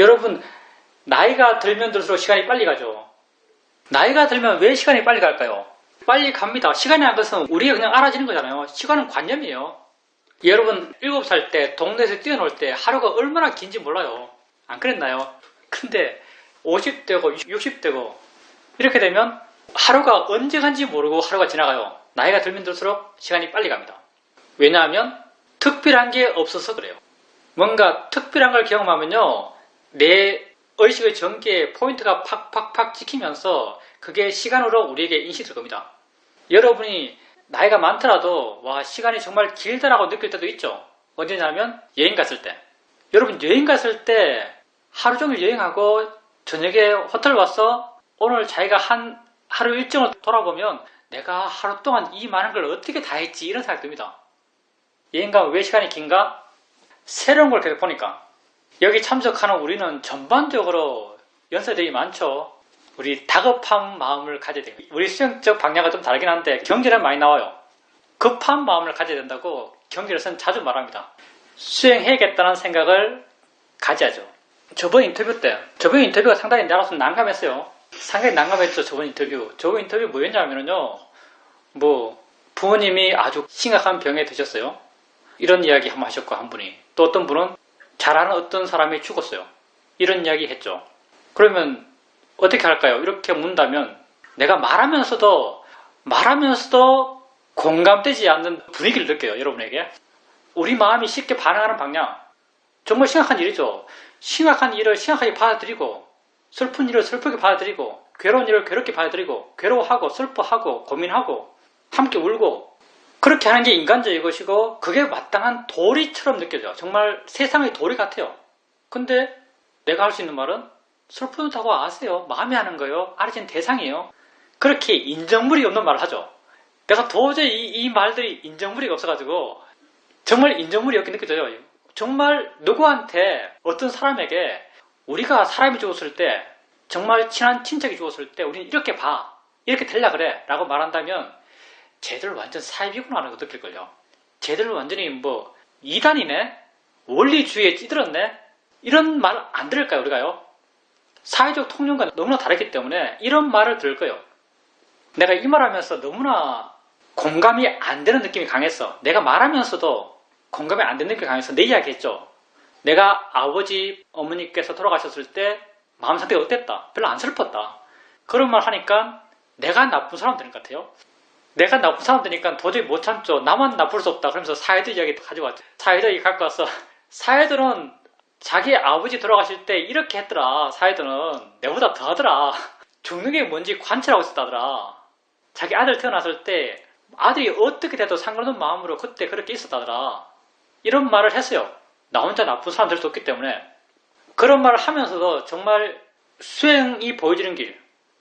여러분, 나이가 들면 들수록 시간이 빨리 가죠. 나이가 들면 왜 시간이 빨리 갈까요? 빨리 갑니다. 시간이 안 것은 우리가 그냥 알아지는 거잖아요. 시간은 관념이에요. 여러분 7살 때 동네에서 뛰어놀 때 하루가 얼마나 긴지 몰라요. 안 그랬나요? 근데 50대고 60대고 이렇게 되면 하루가 언제 간지 모르고 하루가 지나가요. 나이가 들면 들수록 시간이 빨리 갑니다. 왜냐하면 특별한 게 없어서 그래요. 뭔가 특별한 걸 경험하면요, 내 의식의 전개에 포인트가 팍팍팍 찍히면서 그게 시간으로 우리에게 인식될 겁니다. 여러분이 나이가 많더라도 와, 시간이 정말 길다라고 느낄 때도 있죠. 언제냐면 여행 갔을 때. 여러분 여행 갔을 때 하루 종일 여행하고 저녁에 호텔 와서 오늘 자기가 한 하루 일정을 돌아보면 내가 하루 동안 이 많은 걸 어떻게 다 했지, 이런 생각이 듭니다. 여행 가면 왜 시간이 긴가? 새로운 걸 계속 보니까. 여기 참석하는 우리는 전반적으로 연세들이 많죠. 우리 다급한 마음을 가져야 돼요. 우리 수영적 방향과 좀 다르긴 한데 경계는 많이 나와요. 급한 마음을 가져야 된다고 경계에서는 자주 말합니다. 수행해야겠다는 생각을 가져야죠. 저번 인터뷰가 상당히 나로서 난감했어요. 상당히 난감했죠. 저번 인터뷰 뭐였냐면요, 부모님이 아주 심각한 병에 드셨어요. 이런 이야기 한번 하셨고, 한 분이. 또 어떤 분은 잘하는 어떤 사람이 죽었어요. 이런 이야기 했죠. 그러면 어떻게 할까요? 이렇게 묻는다면 내가 말하면서도 공감되지 않는 분위기를 느껴요. 여러분에게. 우리 마음이 쉽게 반응하는 방향. 정말 심각한 일이죠. 심각한 일을 심각하게 받아들이고, 슬픈 일을 슬프게 받아들이고, 괴로운 일을 괴롭게 받아들이고, 괴로워하고 슬퍼하고 고민하고 함께 울고, 그렇게 하는 게 인간적인 것이고 그게 마땅한 도리처럼 느껴져요. 정말 세상의 도리 같아요. 근데 내가 할 수 있는 말은 슬프다고 아세요. 마음이 하는 거예요. 알아진 대상이에요. 그렇게 인정물이 없는 말을 하죠. 내가 도저히 이 말들이 인정물이 없어가지고 정말 인정물이 없게 느껴져요. 정말 누구한테, 어떤 사람에게 우리가 사람이 죽었을 때, 정말 친한 친척이 죽었을 때 우리는 이렇게 봐, 이렇게 되려 그래 라고 말한다면 쟤들 완전 사이비구나 하는 거 느낄걸요. 쟤들 완전히 이단이네? 원리주의에 찌들었네? 이런 말 안 들을까요, 우리가요? 사회적 통념과 너무나 다르기 때문에 이런 말을 들을 거예요. 내가 이 말하면서 너무나 공감이 안 되는 느낌이 강했어. 내가 말하면서도 공감이 안 되는 느낌이 강해서 내 이야기 했죠. 내가 아버지, 어머니께서 돌아가셨을 때 마음 상태가 어땠다? 별로 안 슬펐다. 그런 말 하니까 내가 나쁜 사람 되는 것 같아요. 내가 나쁜 사람 되니까 도저히 못 참죠. 나만 나쁠 수 없다. 그러면서 사회들 이야기 가지고 왔죠. 사회들 이야기 갖고 와서 사회들은 자기 아버지 돌아가실 때 이렇게 했더라. 사회들은 내보다 더 하더라. 죽는 게 뭔지 관찰하고 있었다더라. 자기 아들 태어났을 때 아들이 어떻게 돼도 상관없는 마음으로 그때 그렇게 있었다더라. 이런 말을 했어요. 나 혼자 나쁜 사람 될 수 없기 때문에. 그런 말을 하면서도 정말 수행이 보여지는 길,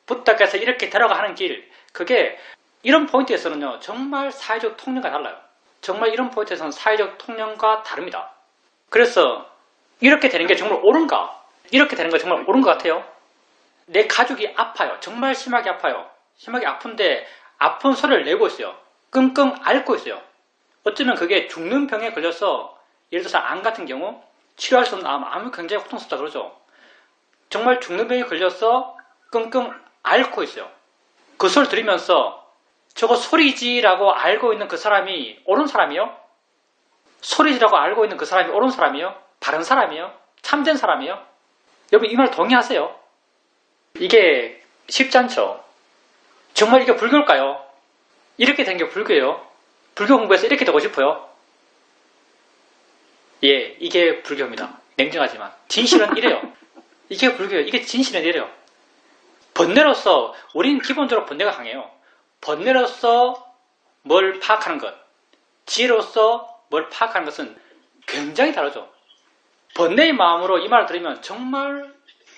부탁해서 이렇게 데려가는 길, 그게 이런 포인트에서는요, 정말 사회적 통념과 달라요. 정말 이런 포인트에서는 사회적 통념과 다릅니다. 그래서 이렇게 되는 게 정말 옳은가? 이렇게 되는 거 정말 옳은 것 같아요. 내 가족이 아파요. 정말 심하게 아파요. 심하게 아픈데 아픈 소리를 내고 있어요. 끙끙 앓고 있어요. 어쩌면 그게 죽는 병에 걸려서, 예를 들어서 암 같은 경우 치료할 수 없는 암은 굉장히 고통스럽다 그러죠. 정말 죽는 병에 걸려서 끙끙 앓고 있어요. 그 소리를 들으면서 저거 소리지라고 알고 있는 그 사람이 옳은 사람이요? 소리지라고 알고 있는 그 사람이 옳은 사람이요? 바른 사람이요? 참된 사람이요? 여러분 이 말 동의하세요? 이게 쉽지 않죠? 정말 이게 불교일까요? 이렇게 된 게 불교예요? 불교 공부해서 이렇게 되고 싶어요? 예, 이게 불교입니다. 냉정하지만 진실은 이래요. 이게 불교예요. 이게 진실은 이래요. 번뇌로서 우리는 기본적으로 번뇌가 강해요. 번뇌로서 뭘 파악하는 것, 지혜로서 뭘 파악하는 것은 굉장히 다르죠. 번뇌의 마음으로 이 말을 들으면 정말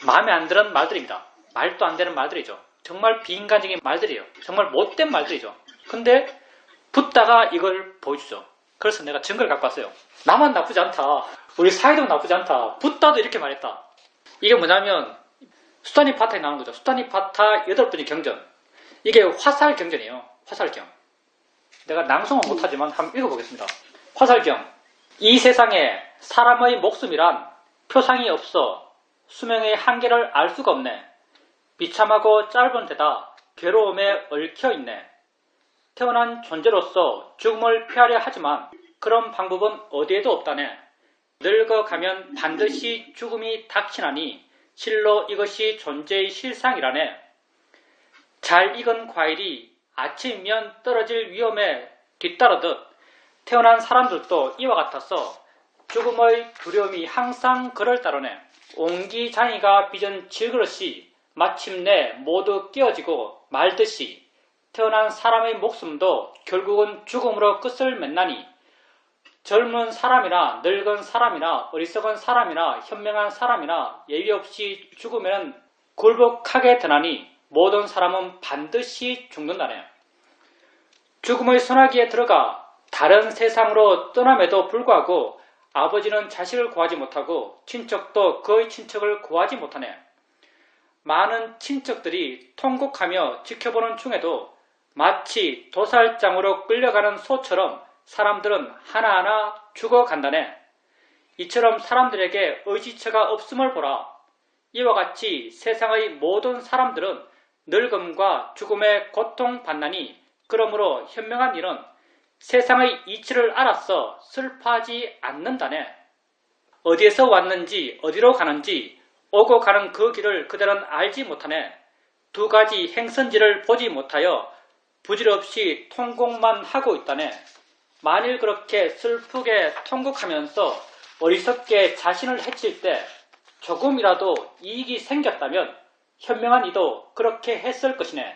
마음에 안 드는 말들입니다. 말도 안 되는 말들이죠. 정말 비인간적인 말들이에요. 정말 못된 말들이죠. 근데 붓다가 이걸 보여주죠. 그래서 내가 증거를 갖고 왔어요. 나만 나쁘지 않다. 우리 사회도 나쁘지 않다. 붓다도 이렇게 말했다. 이게 뭐냐면 수타니파타에 나오는 거죠. 수타니파타 8번의 경전. 이게 화살경전이에요. 화살경. 내가 낭송은 못하지만 한번 읽어보겠습니다. 화살경. 이 세상에 사람의 목숨이란 표상이 없어 수명의 한계를 알 수가 없네. 비참하고 짧은 데다 괴로움에 얽혀 있네. 태어난 존재로서 죽음을 피하려 하지만 그런 방법은 어디에도 없다네. 늙어가면 반드시 죽음이 닥치나니 실로 이것이 존재의 실상이라네. 잘 익은 과일이 아침이면 떨어질 위험에 뒤따르듯 태어난 사람들도 이와 같아서 죽음의 두려움이 항상 그를 따르네. 옹기장이가 빚은 질그릇이 마침내 모두 깨어지고 말듯이 태어난 사람의 목숨도 결국은 죽음으로 끝을 맺나니 젊은 사람이나 늙은 사람이나 어리석은 사람이나 현명한 사람이나 예외 없이 죽으면 굴복하게 되나니 모든 사람은 반드시 죽는다네. 죽음의 소나기에 들어가 다른 세상으로 떠남에도 불구하고 아버지는 자식을 구하지 못하고 친척도 그의 친척을 구하지 못하네. 많은 친척들이 통곡하며 지켜보는 중에도 마치 도살장으로 끌려가는 소처럼 사람들은 하나하나 죽어간다네. 이처럼 사람들에게 의지처가 없음을 보라. 이와 같이 세상의 모든 사람들은 늙음과 죽음에 고통받나니 그러므로 현명한 일은 세상의 이치를 알아서 슬퍼하지 않는다네. 어디에서 왔는지 어디로 가는지 오고 가는 그 길을 그들은 알지 못하네. 두 가지 행선지를 보지 못하여 부질없이 통곡만 하고 있다네. 만일 그렇게 슬프게 통곡하면서 어리석게 자신을 해칠 때 조금이라도 이익이 생겼다면 현명한 이도 그렇게 했을 것이네.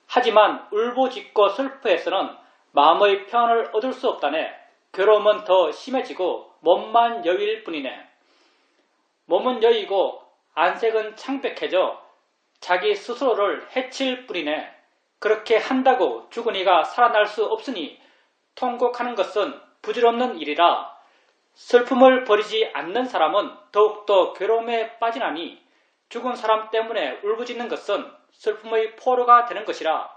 하지만 울부짖고 슬퍼해서는 마음의 평안을 얻을 수 없다네. 괴로움은 더 심해지고 몸만 여일 뿐이네. 몸은 여이고 안색은 창백해져 자기 스스로를 해칠 뿐이네. 그렇게 한다고 죽은 이가 살아날 수 없으니 통곡하는 것은 부질없는 일이라. 슬픔을 버리지 않는 사람은 더욱더 괴로움에 빠지나니 죽은 사람 때문에 울부짖는 것은 슬픔의 포로가 되는 것이라.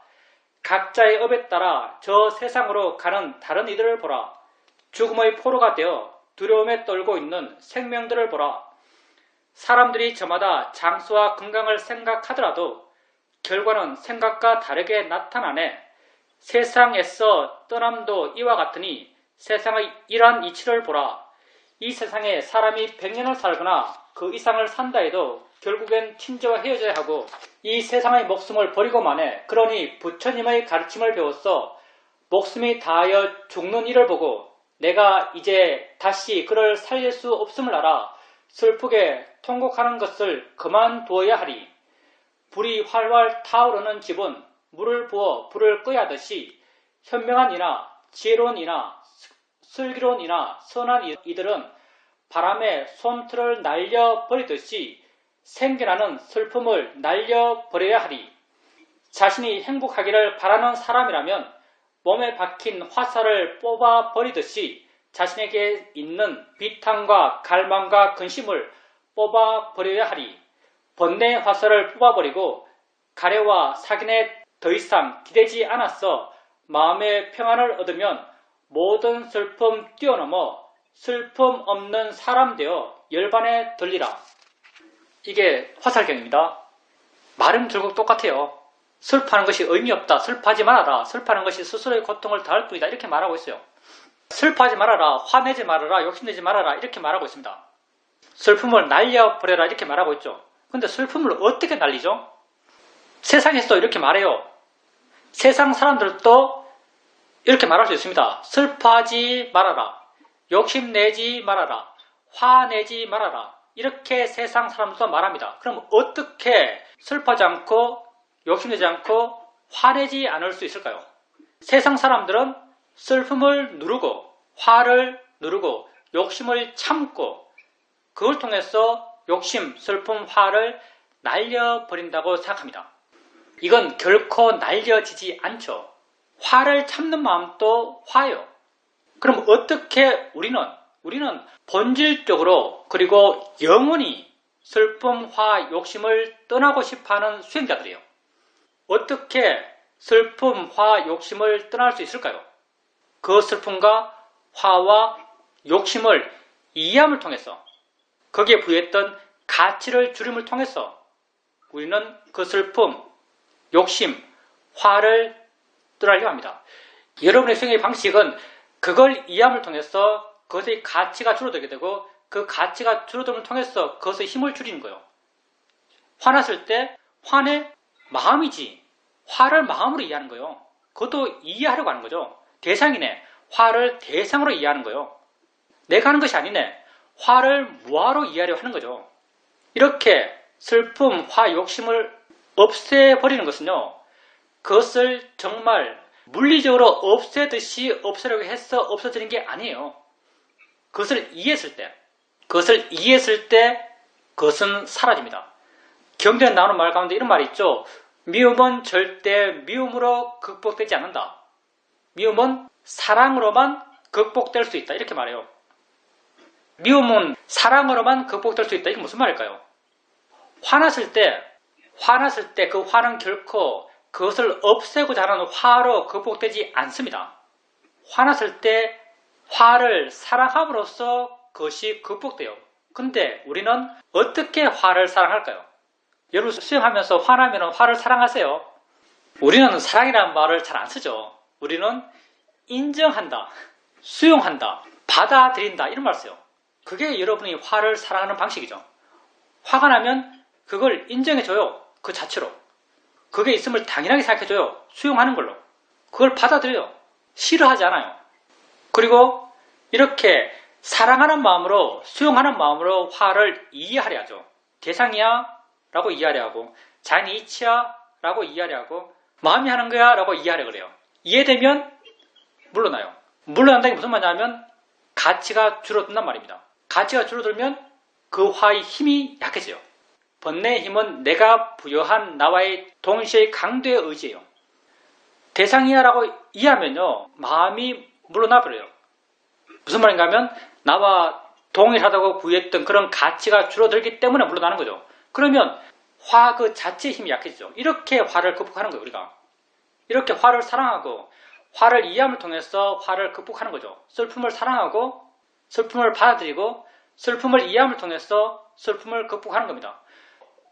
각자의 업에 따라 저 세상으로 가는 다른 이들을 보라. 죽음의 포로가 되어 두려움에 떨고 있는 생명들을 보라. 사람들이 저마다 장수와 건강을 생각하더라도 결과는 생각과 다르게 나타나네. 세상에서 떠남도 이와 같으니 세상의 이러한 이치를 보라. 이 세상에 사람이 100년을 살거나 그 이상을 산다 해도 결국엔 친지와 헤어져야 하고 이 세상의 목숨을 버리고 마네. 그러니 부처님의 가르침을 배웠어. 목숨이 다하여 죽는 이를 보고 내가 이제 다시 그를 살릴 수 없음을 알아 슬프게 통곡하는 것을 그만두어야 하리. 불이 활활 타오르는 집은 물을 부어 불을 끄야 하듯이 현명한 이나 지혜로운 이나 슬기로운 이나 선한 이들은 바람에 솜틀을 날려버리듯이 생겨나는 슬픔을 날려버려야 하리. 자신이 행복하기를 바라는 사람이라면 몸에 박힌 화살을 뽑아버리듯이 자신에게 있는 비탄과 갈망과 근심을 뽑아버려야 하리. 번뇌의 화살을 뽑아버리고 가래와 사긴에 더 이상 기대지 않았어 마음의 평안을 얻으면 모든 슬픔 뛰어넘어 슬픔 없는 사람 되어 열반에 들리라. 이게 화살경입니다. 말은 결국 똑같아요. 슬퍼하는 것이 의미 없다. 슬퍼하지 말아라. 슬퍼하는 것이 스스로의 고통을 더할 뿐이다. 이렇게 말하고 있어요. 슬퍼하지 말아라. 화내지 말아라. 욕심내지 말아라. 이렇게 말하고 있습니다. 슬픔을 날려버려라. 이렇게 말하고 있죠. 근데 슬픔을 어떻게 날리죠? 세상에서도 이렇게 말해요. 세상 사람들도 이렇게 말할 수 있습니다. 슬퍼하지 말아라. 욕심내지 말아라. 화내지 말아라. 이렇게 세상 사람들도 말합니다. 그럼 어떻게 슬퍼하지 않고 욕심내지 않고 화내지 않을 수 있을까요? 세상 사람들은 슬픔을 누르고 화를 누르고 욕심을 참고 그걸 통해서 욕심, 슬픔, 화를 날려버린다고 생각합니다. 이건 결코 날려지지 않죠. 화를 참는 마음도 화예요. 그럼 어떻게 우리는 본질적으로 그리고 영원히 슬픔, 화, 욕심을 떠나고 싶어하는 수행자들이에요. 어떻게 슬픔, 화, 욕심을 떠날 수 있을까요? 그 슬픔과 화와 욕심을 이해함을 통해서 거기에 부여했던 가치를 줄임을 통해서 우리는 그 슬픔, 욕심, 화를 떠나려고 합니다. 여러분의 수행의 방식은 그걸 이해함을 통해서 그것의 가치가 줄어들게 되고 그 가치가 줄어듦을 통해서 그것의 힘을 줄이는 거예요. 화났을 때 화내 마음이지 화를 마음으로 이해하는 거예요. 그것도 이해하려고 하는 거죠. 대상이네. 화를 대상으로 이해하는 거예요. 내가 하는 것이 아니네. 화를 무화로 이해하려고 하는 거죠. 이렇게 슬픔, 화, 욕심을 없애버리는 것은요. 그것을 정말 물리적으로 없애듯이 없애려고 해서 없어지는 게 아니에요. 그것을 이해했을 때 그것은 사라집니다. 경전에 나오는 말 가운데 이런 말이 있죠. 미움은 절대 미움으로 극복되지 않는다. 미움은 사랑으로만 극복될 수 있다. 이렇게 말해요. 미움은 사랑으로만 극복될 수 있다. 이게 무슨 말일까요? 화났을 때 그 화는 결코 그것을 없애고자 하는 화로 극복되지 않습니다. 화났을 때 화를 사랑함으로써 그것이 극복돼요. 근데 우리는 어떻게 화를 사랑할까요? 여러분 수행하면서 화나면 화를 사랑하세요. 우리는 사랑이라는 말을 잘 안 쓰죠. 우리는 인정한다, 수용한다, 받아들인다 이런 말 써요. 그게 여러분이 화를 사랑하는 방식이죠. 화가 나면 그걸 인정해줘요. 그 자체로. 그게 있음을 당연하게 생각해줘요. 수용하는 걸로. 그걸 받아들여요. 싫어하지 않아요. 그리고 이렇게 사랑하는 마음으로 수용하는 마음으로 화를 이해하려 하죠. 대상이야 라고 이해하려 하고 자연의 이치야 라고 이해하려 하고 마음이 하는 거야 라고 이해하려 그래요. 이해되면 물러나요. 물러난다는 게 무슨 말이냐면 가치가 줄어든단 말입니다. 가치가 줄어들면 그 화의 힘이 약해져요. 번뇌의 힘은 내가 부여한 나와의 동시의 강도의 의지예요. 대상이야 라고 이해하면요 마음이 물러나 버려요. 무슨 말인가 하면 나와 동일하다고 구했던 그런 가치가 줄어들기 때문에 물러나는 거죠. 그러면 화 그 자체의 힘이 약해지죠. 이렇게 화를 극복하는 거예요. 우리가 이렇게 화를 사랑하고 화를 이해함을 통해서 화를 극복하는 거죠. 슬픔을 사랑하고 슬픔을 받아들이고 슬픔을 이해함을 통해서 슬픔을 극복하는 겁니다.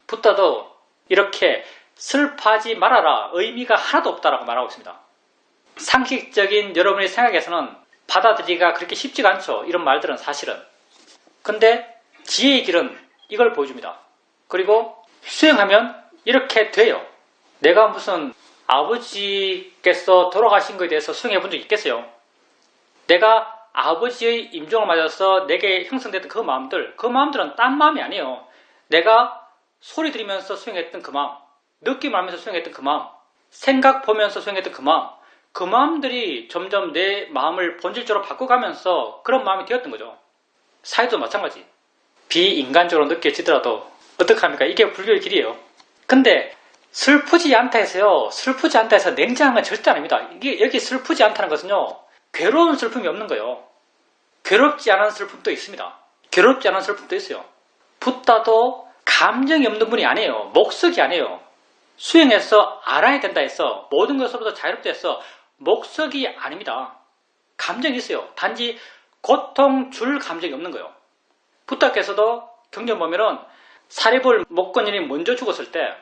붓다도 이렇게 슬퍼하지 말아라 의미가 하나도 없다라고 말하고 있습니다. 상식적인 여러분의 생각에서는 받아들이기가 그렇게 쉽지가 않죠. 이런 말들은 사실은. 근데 지혜의 길은 이걸 보여줍니다. 그리고 수행하면 이렇게 돼요. 내가 무슨 아버지께서 돌아가신 것에 대해서 수행해 본 적이 있겠어요? 내가 아버지의 임종을 맞아서 내게 형성됐던 그 마음들은 딴 마음이 아니에요. 내가 소리 들으면서 수행했던 그 마음, 느낌 알면서 수행했던 그 마음, 생각 보면서 수행했던 그 마음들이 점점 내 마음을 본질적으로 바꿔가면서 그런 마음이 되었던 거죠. 사회도 마찬가지. 비인간적으로 느껴지더라도 어떡합니까? 이게 불교의 길이에요. 근데 슬프지 않다 해서요. 슬프지 않다 해서 냉정한 건 절대 아닙니다. 이게 여기 슬프지 않다는 것은요. 괴로운 슬픔이 없는 거예요. 괴롭지 않은 슬픔도 있습니다. 괴롭지 않은 슬픔도 있어요. 붓다도 감정이 없는 분이 아니에요. 목석이 아니에요. 수행해서 알아야 된다 해서 모든 것으로부터 자유롭다 해서 목석이 아닙니다. 감정이 있어요. 단지 고통 줄 감정이 없는 거예요. 붓다께서도 경전 보면은 사리불 목건인이 먼저 죽었을 때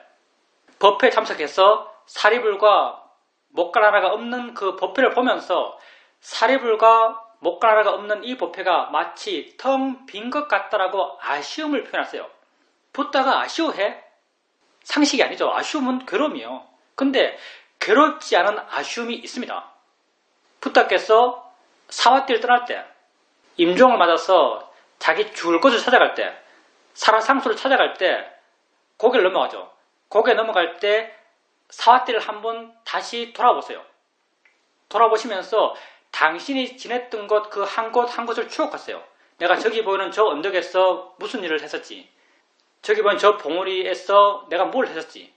법회에 참석해서 사리불과 목간 하나가 없는 그 법회를 보면서 사리불과 목간 하나가 없는 이 법회가 마치 텅 빈 것 같다라고 아쉬움을 표현했어요. 붓다가 아쉬워해? 상식이 아니죠. 아쉬움은 괴로움이에요. 근데 괴롭지 않은 아쉬움이 있습니다. 붓다께서 사와띠를 떠날 때 임종을 맞아서 자기 죽을 곳을 찾아갈 때 살아상수를 찾아갈 때 고개를 넘어가죠. 고개 넘어갈 때 사와띠를 한번 다시 돌아보세요. 돌아보시면서 당신이 지냈던 곳 그 한 곳 한 곳을 추억하세요. 내가 저기 보이는 저 언덕에서 무슨 일을 했었지. 저기 보이는 저 봉우리에서 내가 뭘 했었지.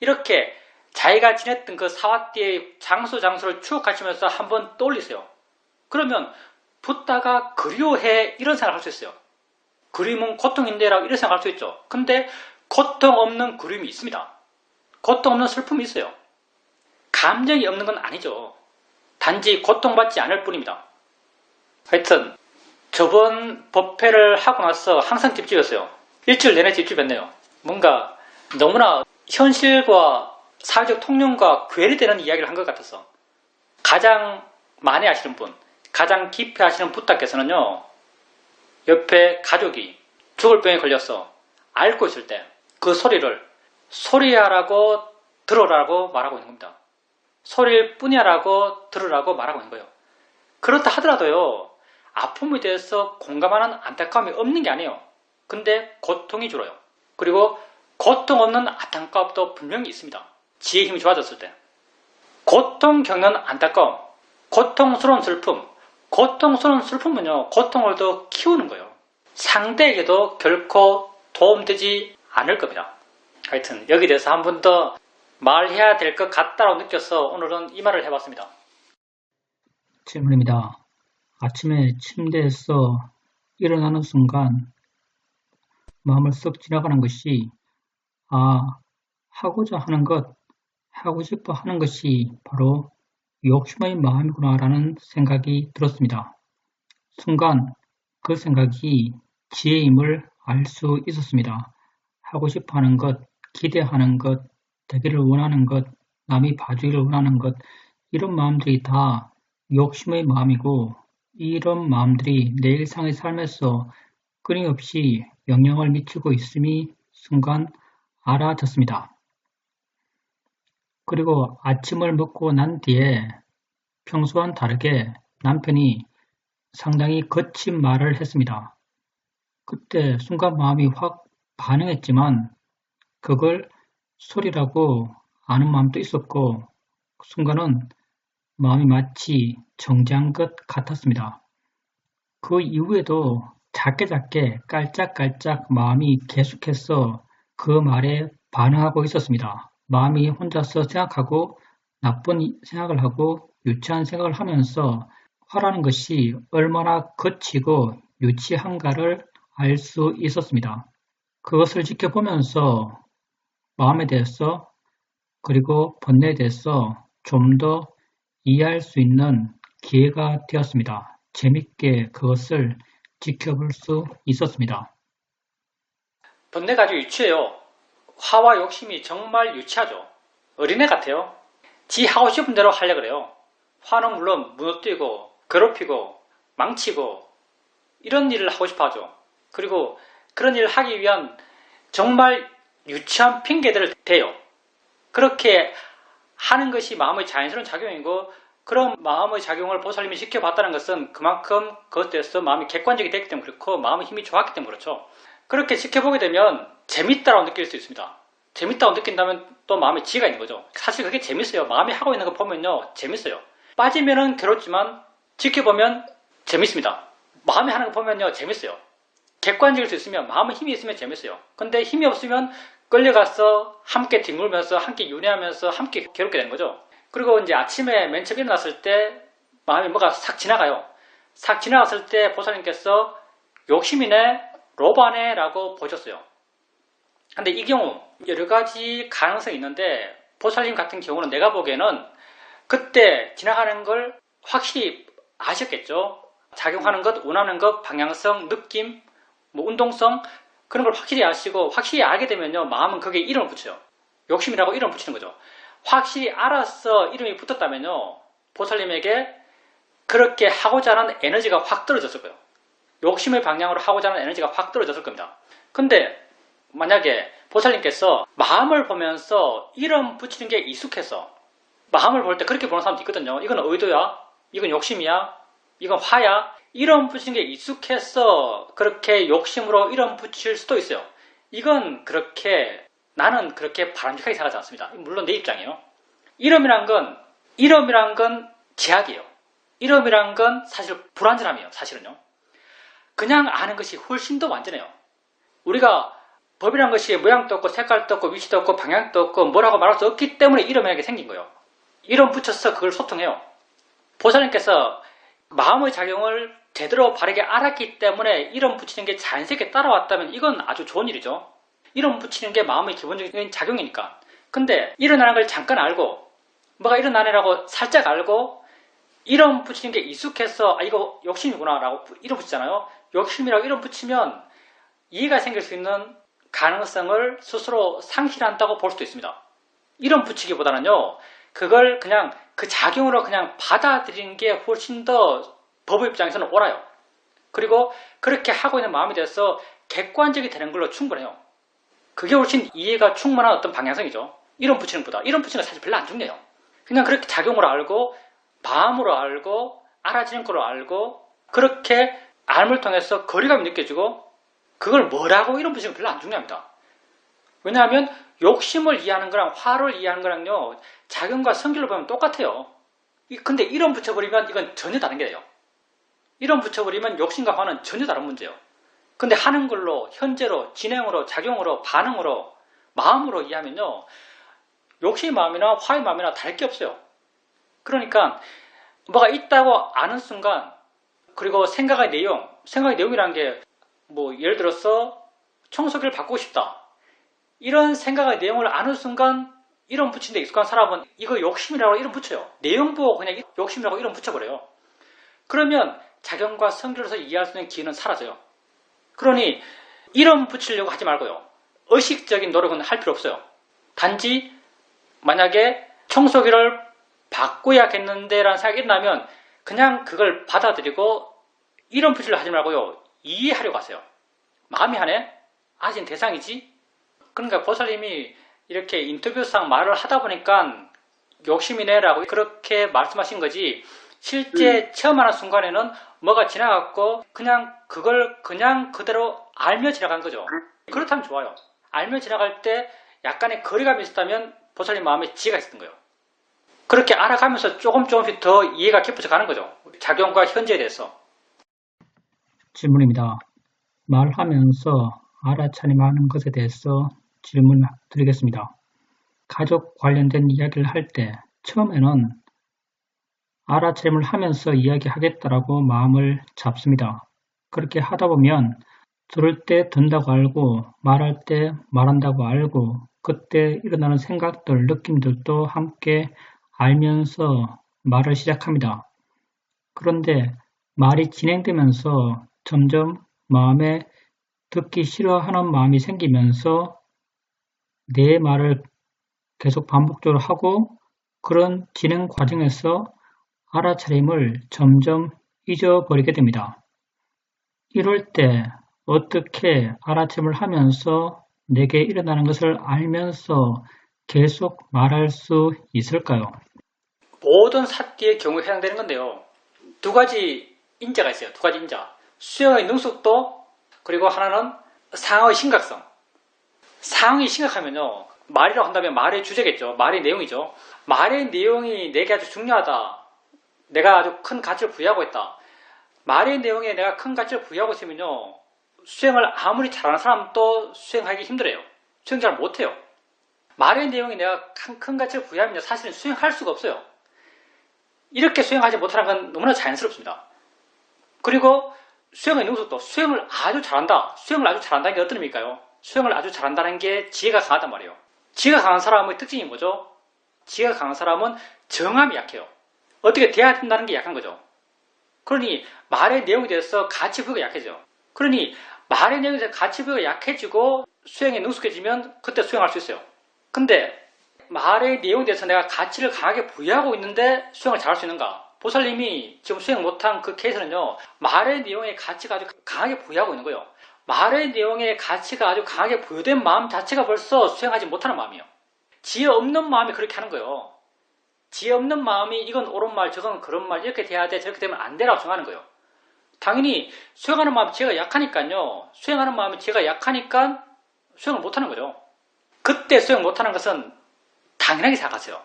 이렇게 자기가 지냈던 그 사와띠의 장소를 추억하시면서 한번 떠올리세요. 그러면 붓다가 그리워해 이런 생각을 할 수 있어요. 그리움은 고통인데 라고 이런 생각을 할 수 있죠. 근데 고통 없는 그리움이 있습니다. 고통 없는 슬픔이 있어요. 감정이 없는 건 아니죠. 단지 고통받지 않을 뿐입니다. 하여튼 저번 법회를 하고 나서 항상 찝찝했어요. 일주일 내내 찝찝했네요. 뭔가 너무나 현실과 사회적 통념과 괴리 되는 이야기를 한 것 같아서. 가장 많이 아시는 분, 가장 깊이 아시는 부탁께서는요, 옆에 가족이 죽을 병에 걸려서 앓고 있을 때 그 소리를 소리야라고 들으라고 말하고 있는 겁니다. 소리일 뿐이야라고 들으라고 말하고 있는 거예요. 그렇다 하더라도요, 아픔에 대해서 공감하는 안타까움이 없는 게 아니에요. 근데 고통이 줄어요. 그리고 고통 없는 안타까움도 분명히 있습니다. 지혜의 힘이 좋아졌을 때. 고통 겪는 안타까움, 고통스러운 슬픔, 고통스러운 슬픔은요, 고통을 더 키우는 거예요. 상대에게도 결코 도움되지 않을 겁니다. 하여튼 여기에 대해서 한 번 더 말해야 될 것 같다고 느껴서 오늘은 이 말을 해봤습니다. 질문입니다. 아침에 침대에서 일어나는 순간 마음을 썩 지나가는 것이 하고자 하는 것, 하고 싶어 하는 것이 바로 욕심의 마음이구나라는 생각이 들었습니다. 순간 그 생각이 지혜임을 알 수 있었습니다. 하고 싶어 하는 것, 기대하는 것, 되기를 원하는 것, 남이 봐주기를 원하는 것, 이런 마음들이 다 욕심의 마음이고, 이런 마음들이 내 일상의 삶에서 끊임없이 영향을 미치고 있음이 순간 알아졌습니다. 그리고 아침을 먹고 난 뒤에 평소와는 다르게 남편이 상당히 거친 말을 했습니다. 그때 순간 마음이 확 반응했지만 그걸 소리라고 아는 마음도 있었고 순간은 마음이 마치 정지한 것 같았습니다. 그 이후에도 작게 깔짝깔짝 마음이 계속해서 그 말에 반응하고 있었습니다. 마음이 혼자서 생각하고 나쁜 생각을 하고 유치한 생각을 하면서 화라는 것이 얼마나 거치고 유치한가를 알 수 있었습니다. 그것을 지켜보면서 마음에 대해서 그리고 번뇌에 대해서 좀 더 이해할 수 있는 기회가 되었습니다. 재밌게 그것을 지켜볼 수 있었습니다. 번뇌가 아주 유치해요. 화와 욕심이 정말 유치하죠. 어린애 같아요. 지 하고 싶은 대로 하려고 그래요. 화는 물론 무너뜨리고 괴롭히고 망치고 이런 일을 하고 싶어 하죠. 그리고 그런 일을 하기 위한 정말 유치한 핑계들을 대요. 그렇게 하는 것이 마음의 자연스러운 작용이고 그런 마음의 작용을 보살님이 지켜봤다는 것은 그만큼 그것에 대해서 마음이 객관적이 됐기 때문에 그렇고 마음의 힘이 좋았기 때문에 그렇죠. 그렇게 지켜보게 되면 재밌다고 느낄 수 있습니다. 재밌다고 느낀다면 또 마음에 지혜가 있는 거죠. 사실 그게 재밌어요. 마음이 하고 있는 거 보면요 재밌어요. 빠지면은 괴롭지만 지켜보면 재밌습니다. 마음이 하는 거 보면요 재밌어요. 객관적일 수 있으면 마음에 힘이 있으면 재밌어요. 근데 힘이 없으면 끌려가서 함께 뒹굴면서 함께 윤회하면서 함께 괴롭게 되는 거죠. 그리고 이제 아침에 맨 처음 일어났을 때 마음이 뭐가 싹 지나가요. 싹 지나갔을 때 보살님께서 욕심이네 로바네 라고 보셨어요. 근데 이 경우 여러 가지 가능성이 있는데 보살님 같은 경우는 내가 보기에는 그때 지나가는 걸 확실히 아셨겠죠. 작용하는 것, 원하는 것, 방향성, 느낌, 운동성 그런 걸 확실히 아시고 확실히 알게 되면요 마음은 거기에 이름을 붙여요. 욕심이라고 이름을 붙이는 거죠. 확실히 알아서 이름이 붙었다면요 보살님에게 그렇게 하고자 하는 에너지가 확 떨어졌을 거예요. 욕심의 방향으로 하고자 하는 에너지가 확 떨어졌을 겁니다. 근데 만약에 보살님께서 마음을 보면서 이름 붙이는 게 익숙해서 마음을 볼 때 그렇게 보는 사람도 있거든요. 이건 의도야, 이건 욕심이야, 이건 화야, 이름 붙이는 게 익숙해서 그렇게 욕심으로 이름 붙일 수도 있어요. 이건 그렇게 나는 그렇게 바람직하게 생각하지 않습니다. 물론 내 입장이에요. 이름이란 건 제약이에요. 이름이란 건 사실 불완전함이에요. 사실은요. 그냥 아는 것이 훨씬 더 완전해요. 우리가 법이란 것이 모양도 없고 색깔도 없고 위치도 없고 방향도 없고 뭐라고 말할 수 없기 때문에 이름이라는 게 생긴 거예요. 이름 붙여서 그걸 소통해요. 보살님께서 마음의 작용을 제대로 바르게 알았기 때문에 이름 붙이는 게 자연스럽게 따라왔다면 이건 아주 좋은 일이죠. 이름 붙이는 게 마음의 기본적인 작용이니까. 근데 일어나는 걸 잠깐 알고 뭐가 일어나네라고 살짝 알고 이름 붙이는 게 익숙해서 이거 욕심이구나 라고 이름 붙이잖아요. 욕심이라고 이름 붙이면 이해가 생길 수 있는 가능성을 스스로 상실한다고 볼 수도 있습니다. 이런 붙이기보다는요, 그걸 그냥 그 작용으로 그냥 받아들이는 게 훨씬 더 법의 입장에서는 옳아요. 그리고 그렇게 하고 있는 마음에 대해서 객관적이 되는 걸로 충분해요. 그게 훨씬 이해가 충분한 어떤 방향성이죠. 이런 붙이는 것보다. 이런 붙이는 건 사실 별로 안 중요해요. 그냥 그렇게 작용으로 알고, 마음으로 알고, 알아지는 걸로 알고, 그렇게 알을 통해서 거리감이 느껴지고, 그걸 뭐라고 이런 붙이는 건 별로 안 중요합니다. 왜냐하면 욕심을 이해하는 거랑 화를 이해하는 거랑요, 작용과 성질로 보면 똑같아요. 근데 이런 붙여버리면 이건 전혀 다른 게 돼요. 이런 붙여버리면 욕심과 화는 전혀 다른 문제예요. 근데 하는 걸로, 현재로, 진행으로, 작용으로, 반응으로, 마음으로 이해하면요, 욕심의 마음이나 화의 마음이나 다를 게 없어요. 그러니까 뭐가 있다고 아는 순간, 그리고 생각의 내용이라는 게 뭐 예를 들어서 청소기를 바꾸고 싶다. 이런 생각의 내용을 아는 순간 이런 붙이는데 익숙한 사람은 이거 욕심이라고 이름 붙여요. 내용 보고 그냥 욕심이라고 이름 붙여버려요. 그러면 작용과 성질로서 이해할 수 있는 기회는 사라져요. 그러니 이름 붙이려고 하지 말고요. 의식적인 노력은 할 필요 없어요. 단지 만약에 청소기를 바꿔야겠는데 라는 생각이 일어나면 그냥 그걸 받아들이고 이름 붙이려고 하지 말고요. 이해하려고 하세요. 마음이 하네? 아직 대상이지? 그러니까 보살님이 이렇게 인터뷰상 말을 하다 보니까 욕심이네라고 그렇게 말씀하신 거지, 실제 체험하는 순간에는 뭐가 지나갔고 그냥 그걸 그냥 그대로 알며 지나간 거죠. 그렇다면 좋아요. 알며 지나갈 때 약간의 거리감이 있었다면 보살님 마음에 지혜가 있었던 거예요. 그렇게 알아가면서 조금씩 더 이해가 깊어져 가는 거죠. 작용과 현재에 대해서. 질문입니다. 말하면서 알아차림하는 것에 대해서 질문 드리겠습니다. 가족 관련된 이야기를 할 때 처음에는 알아차림을 하면서 이야기하겠다라고 마음을 잡습니다. 그렇게 하다 보면 들을 때 든다고 알고, 말할 때 말한다고 알고, 그때 일어나는 생각들, 느낌들도 함께 알면서 말을 시작합니다. 그런데 말이 진행되면서 점점 마음에 듣기 싫어하는 마음이 생기면서 내 말을 계속 반복적으로 하고, 그런 진행 과정에서 알아차림을 점점 잊어버리게 됩니다. 이럴 때 어떻게 알아차림을 하면서 내게 일어나는 것을 알면서 계속 말할 수 있을까요? 모든 사띠의 경우에 해당되는 건데요. 두 가지 인자가 있어요. 두 가지 인자. 수행의 능숙도, 그리고 하나는 상황의 심각성. 상황이 심각하면요, 말이라고 한다면 말의 주제겠죠. 말의 내용이죠. 말의 내용이 내게 아주 중요하다. 내가 아주 큰 가치를 부여하고 있다. 말의 내용에 내가 큰 가치를 부여하고 있으면요, 수행을 아무리 잘하는 사람도 수행하기 힘들어요. 수행 잘 못해요. 말의 내용에 내가 큰 가치를 부여하면 사실은 수행할 수가 없어요. 이렇게 수행하지 못하는 건 너무나 자연스럽습니다. 그리고 수행의 능숙도, 수행을 아주 잘한다는 게 어떤 의미일까요? 수행을 아주 잘한다는 게 지혜가 강하단 말이에요. 지혜가 강한 사람의 특징이 뭐죠? 지혜가 강한 사람은 정함이 약해요. 어떻게 대해야 된다는 게 약한 거죠. 그러니 말의 내용에 대해서 가치 부여가 약해져요. 그러니 말의 내용에 대해서 가치 부여가 약해지고 수행에 능숙해지면 그때 수행할 수 있어요. 근데 말의 내용에 대해서 내가 가치를 강하게 부여하고 있는데 수행을 잘할 수 있는가? 보살님이 지금 수행 못한 그 케이스는요, 말의 내용에 가치가 아주 강하게 부여하고 있는 거예요. 말의 내용에 가치가 아주 강하게 부여된 마음 자체가 벌써 수행하지 못하는 마음이에요. 지혜 없는 마음이 그렇게 하는 거예요. 지혜 없는 마음이 이건 옳은 말, 저건 그런 말, 이렇게 돼야 돼, 저렇게 되면 안 되라고 생각하는 거예요. 당연히 수행하는 마음이 지혜가 약하니까요. 수행하는 마음이 지혜가 약하니까 수행을 못하는 거죠. 그때 수행 못하는 것은 당연하게 생각하세요.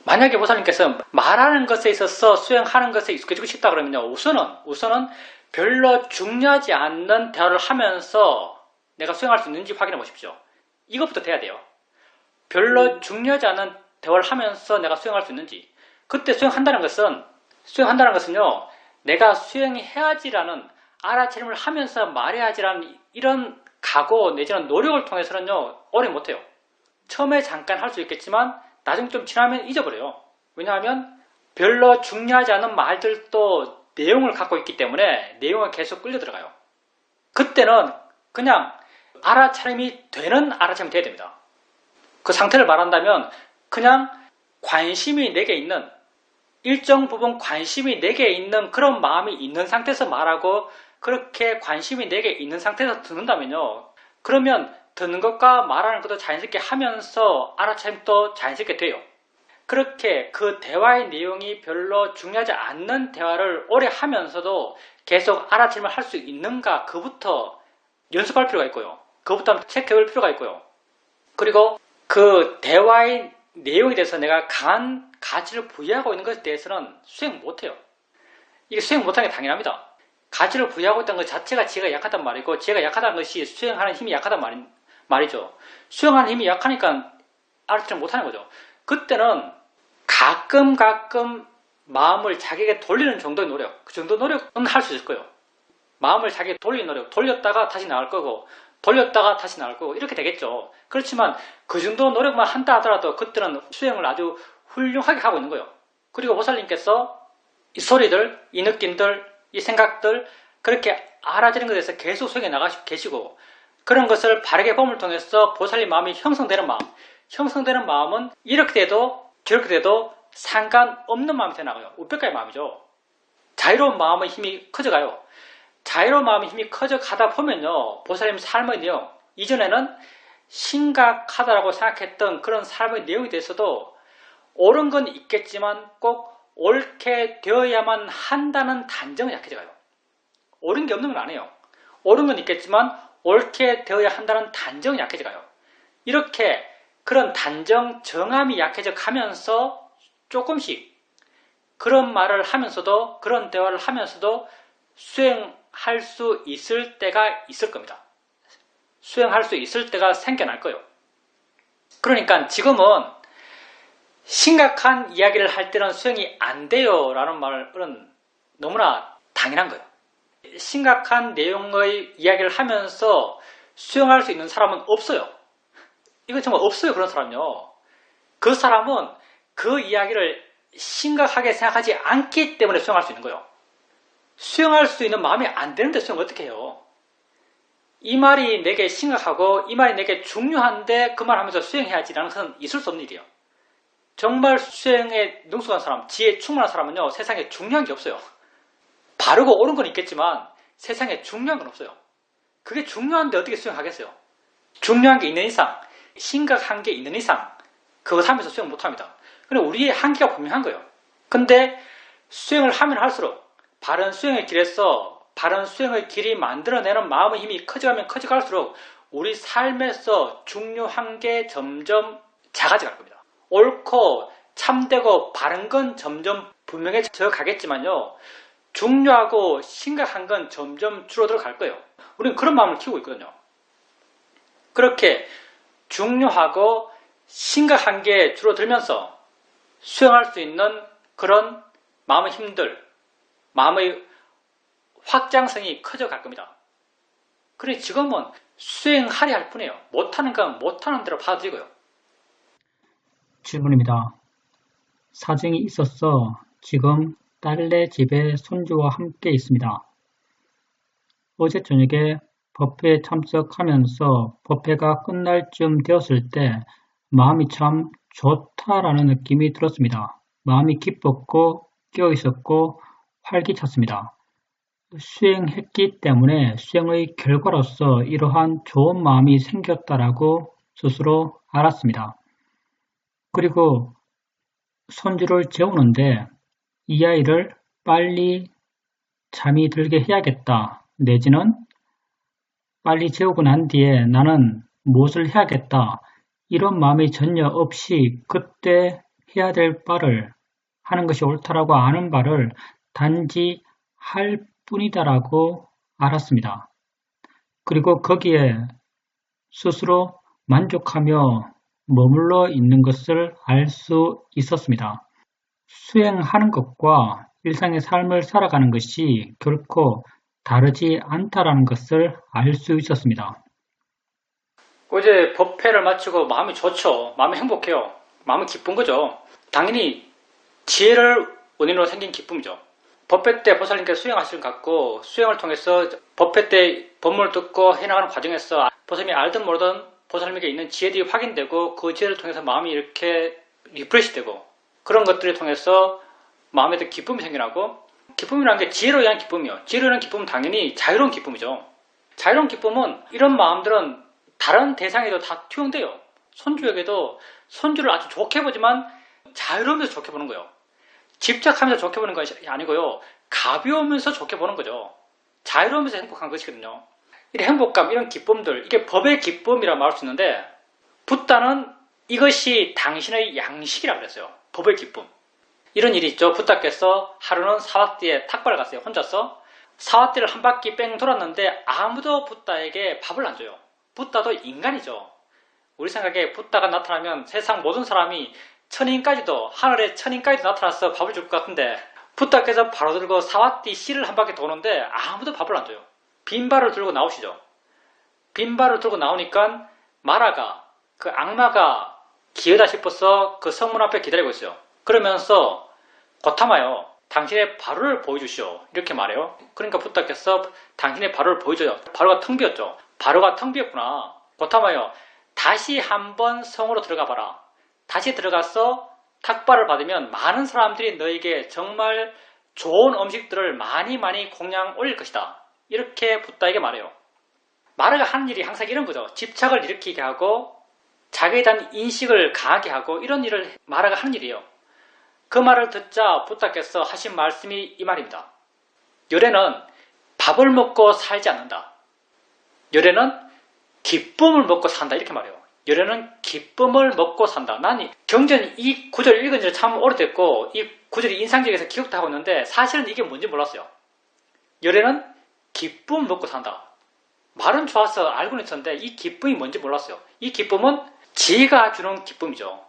만약에 보살님께서 말하는 것에 있어서 수행하는 것에 익숙해지고 싶다 그러면요, 우선은 별로 중요하지 않는 대화를 하면서 내가 수행할 수 있는지 확인해 보십시오. 이것부터 돼야 돼요. 별로 중요하지 않은 대화를 하면서 내가 수행할 수 있는지. 그때 수행한다는 것은요, 내가 수행해야지라는, 알아차림을 하면서 말해야지라는 이런 각오 내지는 노력을 통해서는요, 오래 못해요. 처음에 잠깐 할 수 있겠지만 나중에 좀 지나면 잊어버려요. 왜냐하면 별로 중요하지 않은 말들도 내용을 갖고 있기 때문에 내용에 계속 끌려 들어가요. 그때는 그냥 알아차림이 되는 알아차림이 돼야 됩니다. 그 상태를 말한다면 그냥 관심이 내게 있는, 일정 부분 관심이 내게 있는 그런 마음이 있는 상태에서 말하고, 그렇게 관심이 내게 있는 상태에서 듣는다면요, 그러면 듣는 것과 말하는 것도 자연스럽게 하면서 알아차림도 자연스럽게 돼요. 그렇게 그 대화의 내용이 별로 중요하지 않는 대화를 오래 하면서도 계속 알아차림을 할 수 있는가, 그부터 연습할 필요가 있고요. 그부터 체크해볼 필요가 있고요. 그리고 그 대화의 내용에 대해서 내가 강한 가치를 부여하고 있는 것에 대해서는 수행 못해요. 이게 수행 못하는 게 당연합니다. 가치를 부여하고 있다는 것 자체가 지가 약하단 말이고, 지가 약하다는 것이 수행하는 힘이 약하단 말이죠. 수행하는 힘이 약하니까 알아차림 못하는 거죠. 그때는 가끔 마음을 자기에게 돌리는 정도의 노력, 그 정도 노력은 할 수 있을 거예요. 마음을 자기에게 돌리는 노력, 돌렸다가 다시 나올 거고, 돌렸다가 다시 나올 거고, 이렇게 되겠죠. 그렇지만 그 정도 노력만 한다 하더라도 그때는 수행을 아주 훌륭하게 하고 있는 거예요. 그리고 보살님께서 이 소리들, 이 느낌들, 이 생각들, 그렇게 알아지는 것에 대해서 계속 수행해 나가시고 계시고, 그런 것을 바르게 봄을 통해서 보살님 마음이 형성되는 마음은 이렇게 돼도 저렇게 돼도 상관없는 마음이 되나가요. 우백가의 마음이죠. 자유로운 마음의 힘이 커져가요. 자유로운 마음의 힘이 커져가다 보면요, 보살님 삶의 내용, 이전에는 심각하다라고 생각했던 그런 삶의 내용에 대해서도 옳은 건 있겠지만 꼭 옳게 되어야만 한다는 단정은 약해져가요. 옳은 게 없는 건 아니에요. 옳은 건 있겠지만 옳게 되어야 한다는 단정은 약해져가요. 이렇게 그런 단정, 정함이 약해져 가면서 조금씩 그런 말을 하면서도, 그런 대화를 하면서도 수행할 수 있을 때가 있을 겁니다. 수행할 수 있을 때가 생겨날 거예요. 그러니까 지금은 심각한 이야기를 할 때는 수행이 안 돼요 라는 말은 너무나 당연한 거예요. 심각한 내용의 이야기를 하면서 수행할 수 있는 사람은 없어요. 이건 정말 없어요. 그런 사람은요. 그 사람은 그 이야기를 심각하게 생각하지 않기 때문에 수행할 수 있는 거예요. 수행할 수 있는 마음이 안 되는데 수행을 어떻게 해요? 이 말이 내게 심각하고 이 말이 내게 중요한데 그 말 하면서 수행해야지라는 것은 있을 수 없는 일이에요. 정말 수행에 능숙한 사람, 지혜에 충만한 사람은요, 세상에 중요한 게 없어요. 바르고 옳은 건 있겠지만 세상에 중요한 건 없어요. 그게 중요한데 어떻게 수행하겠어요? 중요한 게 있는 이상, 심각한 게 있는 이상 그것 하면서 수행 못합니다. 그런데 우리의 한계가 분명한 거예요. 근데 수행을 하면 할수록 바른 수행의 길에서 바른 수행의 길이 만들어내는 마음의 힘이 커져가면 커져갈수록 우리 삶에서 중요한 게 점점 작아져 갈 겁니다. 옳고 참되고 바른 건 점점 분명해져 가겠지만요, 중요하고 심각한 건 점점 줄어들어 갈 거예요. 우리는 그런 마음을 키우고 있거든요. 그렇게 중요하고 심각한 게 줄어들면서 수행할 수 있는 그런 마음의 힘들, 마음의 확장성이 커져 갈 겁니다. 그래 지금은 수행하려 할 뿐이에요. 못하는 건 못하는 대로 받아들이고요. 질문입니다. 사정이 있어서 지금 딸네 집에 손주와 함께 있습니다. 어제 저녁에 법회에 참석하면서 법회가 끝날 쯤 되었을 때 마음이 참 좋다라는 느낌이 들었습니다. 마음이 기뻤고 깨어있었고 활기찼습니다. 수행했기 때문에 수행의 결과로서 이러한 좋은 마음이 생겼다라고 스스로 알았습니다. 그리고 손주를 재우는데 이 아이를 빨리 잠이 들게 해야겠다, 내지는 빨리 재우고 난 뒤에 나는 무엇을 해야겠다, 이런 마음이 전혀 없이 그때 해야 될 바를 하는 것이 옳다라고 아는 바를 단지 할 뿐이다라고 알았습니다. 그리고 거기에 스스로 만족하며 머물러 있는 것을 알 수 있었습니다. 수행하는 것과 일상의 삶을 살아가는 것이 결코 다르지 않다라는 것을 알 수 있었습니다. 어제 법회를 마치고 마음이 좋죠. 마음이 행복해요. 마음이 기쁜 거죠. 당연히 지혜를 원인으로 생긴 기쁨이죠. 법회 때 보살님께서 수행하시는 것 같고 수행을 통해서 법회 때 법문을 듣고 해나가는 과정에서 보살님이 알든 모르든 보살님에게 있는 지혜들이 확인되고 그 지혜를 통해서 마음이 이렇게 리프레시 되고 그런 것들을 통해서 마음에 더 기쁨이 생겨나고 기쁨이라는 게 지혜로 인한 기쁨이요. 지혜로 인한 기쁨은 당연히 자유로운 기쁨이죠. 자유로운 기쁨은 이런 마음들은 다른 대상에도 다 투영돼요. 손주에게도 손주를 아주 좋게 보지만 자유로우면서 좋게 보는 거예요. 집착하면서 좋게 보는 것이 아니고요. 가벼우면서 좋게 보는 거죠. 자유로우면서 행복한 것이거든요. 이런 행복감, 이런 기쁨들, 이게 법의 기쁨이라고 말할 수 있는데 붓다는 이것이 당신의 양식이라고 그랬어요. 법의 기쁨. 이런 일이 있죠. 붓다께서 하루는 사와띠에 탁발을 갔어요. 혼자서. 사와띠를 한 바퀴 뺑 돌았는데 아무도 붓다에게 밥을 안 줘요. 붓다도 인간이죠. 우리 생각에 붓다가 나타나면 세상 모든 사람이 천인까지도 하늘의 천인까지도 나타나서 밥을 줄 것 같은데 붓다께서 바로 들고 사와띠 씨를 한 바퀴 도는데 아무도 밥을 안 줘요. 빈발을 들고 나오시죠. 빈발을 들고 나오니까 마라가 그 악마가 기회다 싶어서 그 성문 앞에 기다리고 있어요. 그러면서 고타마요. 당신의 발을 보여주시오. 이렇게 말해요. 그러니까 붓다께서 당신의 발을 보여줘요. 발가 텅 비었죠. 발가 텅 비었구나. 고타마요. 다시 한번 성으로 들어가 봐라. 다시 들어가서 탁발을 받으면 많은 사람들이 너에게 정말 좋은 음식들을 많이 공양 올릴 것이다. 이렇게 붓다에게 말해요. 마라가 하는 일이 항상 이런 거죠. 집착을 일으키게 하고 자기에 대한 인식을 강하게 하고 이런 일을 마라가 하는 일이에요. 그 말을 듣자 붓다께서 하신 말씀이 이 말입니다. 열애는 밥을 먹고 살지 않는다. 열애는 기쁨을 먹고 산다. 이렇게 말해요. 열애는 기쁨을 먹고 산다. 난 경전 이 구절을 읽은 지 참 오래됐고 이 구절이 인상적이어서 기억도 하고 있는데 사실은 이게 뭔지 몰랐어요. 열애는 기쁨을 먹고 산다. 말은 좋아서 알고는 있었는데 이 기쁨이 뭔지 몰랐어요. 이 기쁨은 지혜가 주는 기쁨이죠.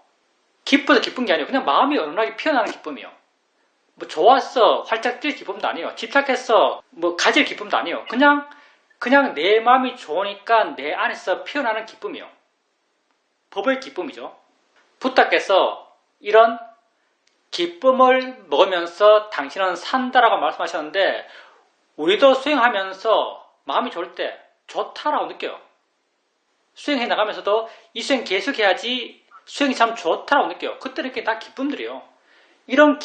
기뻐서 기쁜 게 아니에요. 그냥 마음이 은은하게 피어나는 기쁨이에요. 뭐 좋았어 활짝 뛸 기쁨도 아니에요. 집착해서 뭐 가질 기쁨도 아니에요. 그냥 내 마음이 좋으니까 내 안에서 피어나는 기쁨이에요. 법의 기쁨이죠. 붓다께서 이런 기쁨을 먹으면서 당신은 산다라고 말씀하셨는데 우리도 수행하면서 마음이 좋을 때 좋다라고 느껴요. 수행해 나가면서도 이 수행 계속해야지 수행이 참 좋다라고 느껴요. 그때 이렇게 다 기쁨들이에요. 이런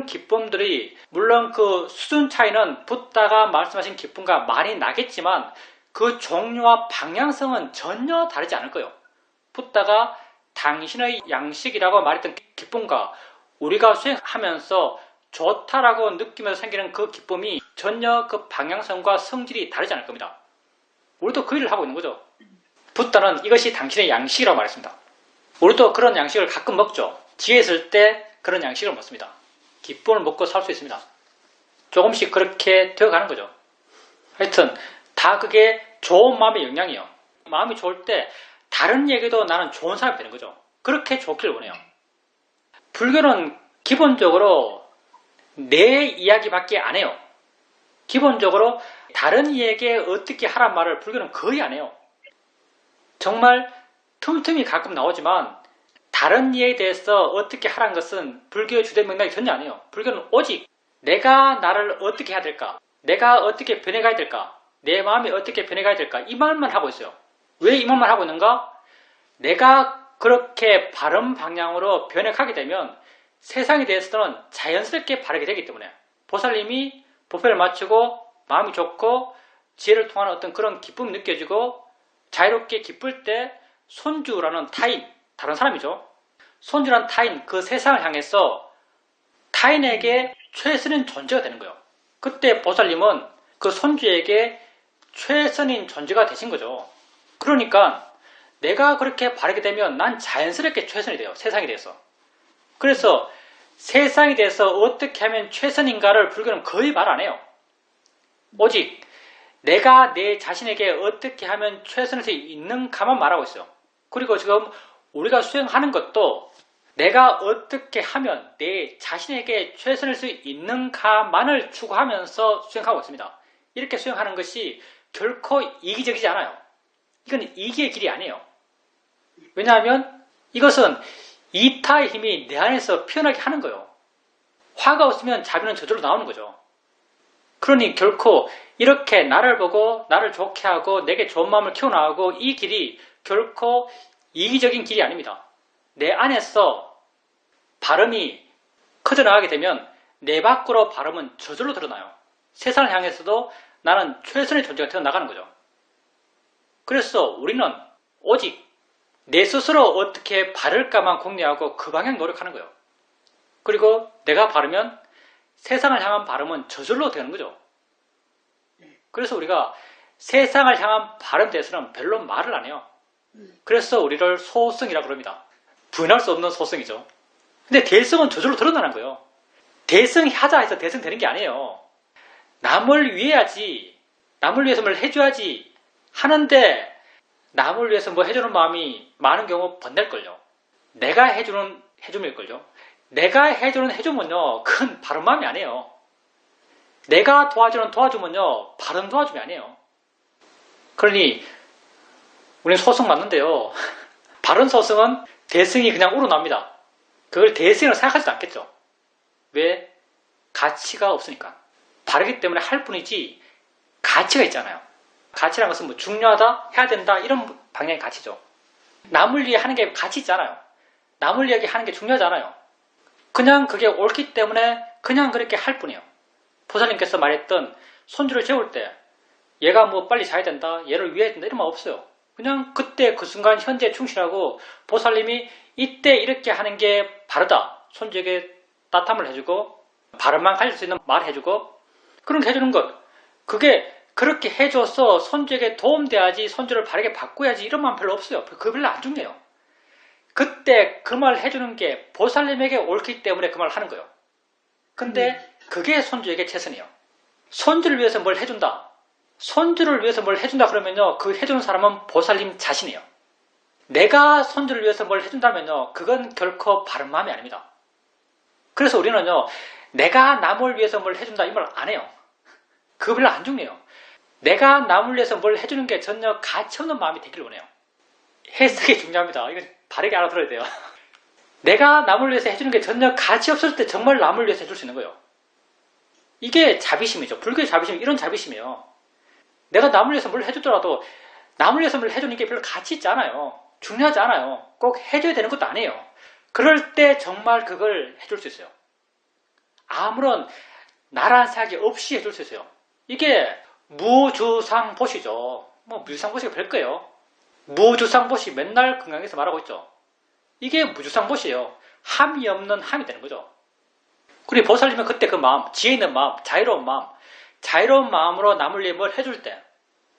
기쁨들이 물론 그 수준 차이는 붓다가 말씀하신 기쁨과 많이 나겠지만 그 종류와 방향성은 전혀 다르지 않을 거예요. 붓다가 당신의 양식이라고 말했던 기쁨과 우리가 수행하면서 좋다라고 느끼면서 생기는 그 기쁨이 전혀 그 방향성과 성질이 다르지 않을 겁니다. 우리도 그 일을 하고 있는 거죠. 붓다는 이것이 당신의 양식이라고 말했습니다. 우리도 그런 양식을 가끔 먹죠. 지혜 있을 때 그런 양식을 먹습니다. 기쁨을 먹고 살 수 있습니다. 조금씩 그렇게 되어가는 거죠. 하여튼 다 그게 좋은 마음의 영향이에요. 마음이 좋을 때 다른 얘기도 나는 좋은 사람이 되는 거죠. 그렇게 좋기를 원해요. 불교는 기본적으로 내 이야기밖에 안 해요. 기본적으로 다른 이에게 어떻게 하란 말을 불교는 거의 안 해요. 정말 틈틈이 가끔 나오지만 다른 이에 대해서 어떻게 하라는 것은 불교의 주된 맥락이 전혀 아니에요. 불교는 오직 내가 나를 어떻게 해야 될까? 내가 어떻게 변해가야 될까? 내 마음이 어떻게 변해가야 될까? 이 말만 하고 있어요. 왜 이 말만 하고 있는가? 내가 그렇게 바른 방향으로 변해가게 되면 세상에 대해서는 자연스럽게 바르게 되기 때문에 보살님이 법회를 마치고 마음이 좋고 지혜를 통하는 어떤 그런 기쁨이 느껴지고 자유롭게 기쁠 때 손주라는 타인, 다른 사람이죠. 손주라는 타인, 그 세상을 향해서 타인에게 최선인 존재가 되는 거예요. 그때 보살님은 그 손주에게 최선인 존재가 되신 거죠. 그러니까 내가 그렇게 바르게 되면 난 자연스럽게 최선이 돼요. 세상에 대해서. 그래서 세상에 대해서 어떻게 하면 최선인가를 불교는 거의 말 안 해요. 오직 내가 내 자신에게 어떻게 하면 최선일 수 있는가만 말하고 있어요. 그리고 지금 우리가 수행하는 것도 내가 어떻게 하면 내 자신에게 최선일 수 있는가만을 추구하면서 수행하고 있습니다. 이렇게 수행하는 것이 결코 이기적이지 않아요. 이건 이기의 길이 아니에요. 왜냐하면 이것은 이타의 힘이 내 안에서 피어나게 하는 거예요. 화가 없으면 자비는 저절로 나오는 거죠. 그러니 결코 이렇게 나를 보고 나를 좋게 하고 내게 좋은 마음을 키워나가고 이 길이 결코 이기적인 길이 아닙니다. 내 안에서 발음이 커져나가게 되면 내 밖으로 발음은 저절로 드러나요. 세상을 향해서도 나는 최선의 존재가 되어나가는 거죠. 그래서 우리는 오직 내 스스로 어떻게 바를까만 궁리하고 그 방향 노력하는 거예요. 그리고 내가 바르면 세상을 향한 발음은 저절로 되는 거죠. 그래서 우리가 세상을 향한 발음에 대해서는 별로 말을 안 해요. 그래서 우리를 소성이라고 부릅니다. 부인할 수 없는 소성이죠. 근데 대성은 저절로 드러나는 거예요. 대성이 하자 해서 대성 되는 게 아니에요. 남을 위해야지, 남을 위해서 뭘 해줘야지 하는데 남을 위해서 뭐 해주는 마음이 많은 경우 번날걸요. 내가 해주는 해줌일걸요. 내가 해주는 해주면요, 그건 바른 마음이 아니에요. 내가 도와주는 도와주면요, 바른 도와줌이 아니에요. 그러니 우리는 소성 맞는데요. 바른 소성은 대성이 그냥 우러납니다. 그걸 대성이라고 생각하지도 않겠죠. 왜? 가치가 없으니까. 바르기 때문에 할 뿐이지 가치가 있잖아요. 가치라는 것은 뭐 중요하다, 해야 된다 이런 방향의 가치죠. 남을 위해 하는 게 가치 있잖아요. 남을 위해 하는 게 중요하잖아요. 그냥 그게 옳기 때문에 그냥 그렇게 할 뿐이에요. 보살님께서 말했던 손주를 재울 때 얘가 뭐 빨리 자야 된다, 얘를 위해야 된다 이런 말 없어요. 그냥 그때 그 순간 현재 충실하고 보살님이 이때 이렇게 하는 게 바르다. 손주에게 따뜻함을 해주고 바람만 가질 수 있는 말 해주고 그런 게 해주는 것. 그게 그렇게 해줘서 손주에게 도움돼야지, 손주를 바르게 바꿔야지 이런 마음 별로 없어요. 그거 별로 안 중요해요. 그때 그 말 해주는 게 보살님에게 옳기 때문에 그 말을 하는 거예요. 근데 그게 손주에게 최선이에요. 손주를 위해서 뭘 해준다. 손주를 위해서 뭘 해준다 그러면요, 그 해주는 사람은 보살님 자신이에요. 내가 손주를 위해서 뭘 해준다면요, 그건 결코 바른 마음이 아닙니다. 그래서 우리는요, 내가 남을 위해서 뭘 해준다 이 말 안 해요. 그거 별로 안 중요해요. 내가 남을 위해서 뭘 해주는 게 전혀 가치 없는 마음이 되길 원해요. 해석이 중요합니다. 이거 바르게 알아들어야 돼요. 내가 남을 위해서 해주는 게 전혀 가치 없을 때 정말 남을 위해서 해줄 수 있는 거예요. 이게 자비심이죠. 불교의 자비심, 이런 자비심이에요. 내가 남을 위해서 뭘 해주더라도 남을 위해서 뭘 해주는 게 별로 가치 있지 않아요. 중요하지 않아요. 꼭 해줘야 되는 것도 아니에요. 그럴 때 정말 그걸 해줄 수 있어요. 아무런 나란 생각이 없이 해줄 수 있어요. 이게 무주상보시죠. 뭐 무주상보시가 별거예요. 무주상보시 맨날 건강에서 말하고 있죠. 이게 무주상보시예요. 함이 없는 함이 되는 거죠. 그리고 보살님은 그때 그 마음, 지혜 있는 마음, 자유로운 마음으로 남을 위해 뭘 해줄 때